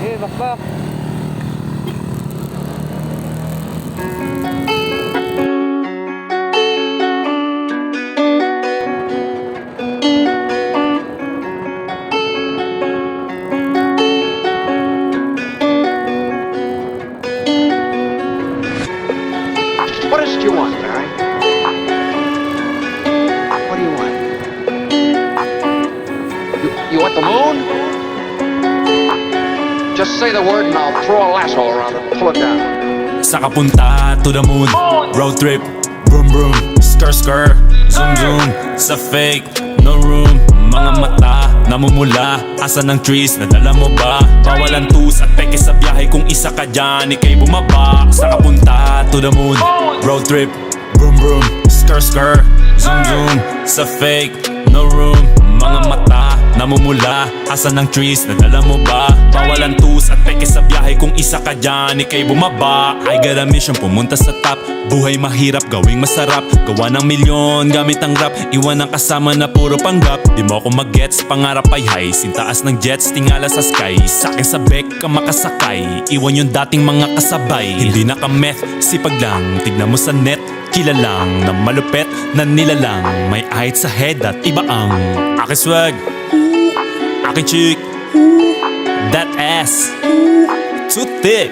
Eh, bakbak. What is it you want, Larry? What do you want? You want the moon? Just say the word and I'll throw a lasso around it and pull it down. Sa kapunta to the moon, road trip, vroom vroom, skr skr, zoom zoom. Sa fake, no room, mga mata namumula. Asan ang trees, nadala mo ba? Bawalan tus at peke sa biyahe. Kung isa ka dyan, ikay bumaba. Sa kapunta to the moon, road trip, vroom vroom, skr skr, zoom zoom. Sa fake, no room, mga mata namumula. Asan ang trees, nadala mo ba? Bawalan tus at peke sa biyahe. Kung isa ka dyan, ikay bumaba. I got a mission, pumunta sa top. Buhay mahirap, gawing masarap. Gawa ng milyon, gamit ang rap. Iwan ang kasama na puro panggap. Di mo ako mag-gets, pangarap ay high. Sintaas ng jets, tingala sa sky. Sakin sa bek ka makasakay. Iwan yung dating mga kasabay. Hindi na ka meth, sipag lang. Tignan mo sa net, kilalang na malupet na nilalang. May height sa head at iba ang aking swag, aking chick, that ass, too thick.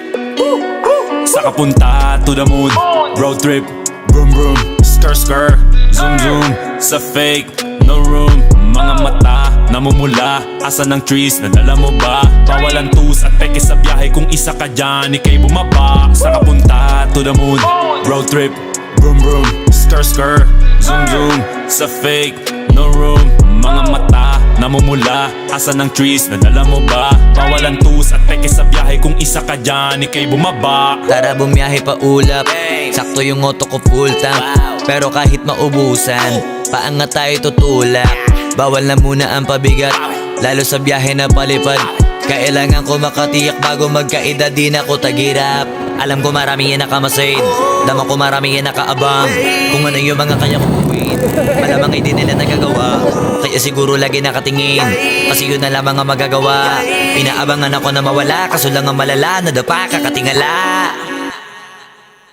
Sa kapunta to the moon, road trip, vroom vroom, skr skr, zoom zoom. Sa fake, no room, mga mata namumula. Asan ang trees, nadala mo ba? Bawalan tus at peke sa biyahe. Kung isa ka dyan, ikay bumaba. Sa kapunta to the moon, road trip, vroom vroom, skr skr, zoom zoom. Sa fake, no room, mga mata namumula. Asan ang trees, nadala mo ba? Bawalan tus at peke sa biyahe. Kung isa ka dyan, ikay bumaba. Tara bumiyahe pa ulap, sakto yung auto ko full tank. Pero kahit maubusan, paangat tayo tutulak. Bawal na muna ang pabigat, lalo sa biyahe na palipad. Kailangan ko makatiyak bago magkaedad, di na ko tagirap. Alam ko marami yan nakamasid, dama ko marami yan nakaabang. Kung ano yung mga kaya kong gawin, malamang hindi nila nagagawa. Kaya siguro lagi nakatingin, kasi yun na lamang ang magagawa. Inaabangan ako na mawala, kaso lang ang malala, nadapa kakatingala.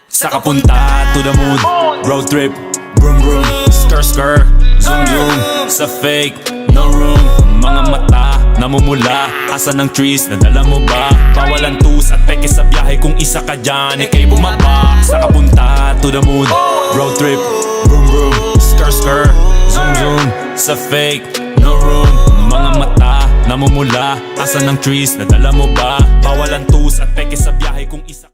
Sa kapunta to the moon, road trip, vroom vroom, skr skr, zoom zoom. Sa fake, no room, mga mata namumula. Asan ang trees, nadala mo ba? Bawalan tus at peke sa biyahe. Kung isa ka dyan, ikay bumaba. Sa kapunta to the moon, road trip, vroom vroom, skr skr, zoom zoom. Sa fake, no room, mga mata namumula. Asan ang trees, nadala mo ba? Bawalan tus at peke sa biyahe. Kung isa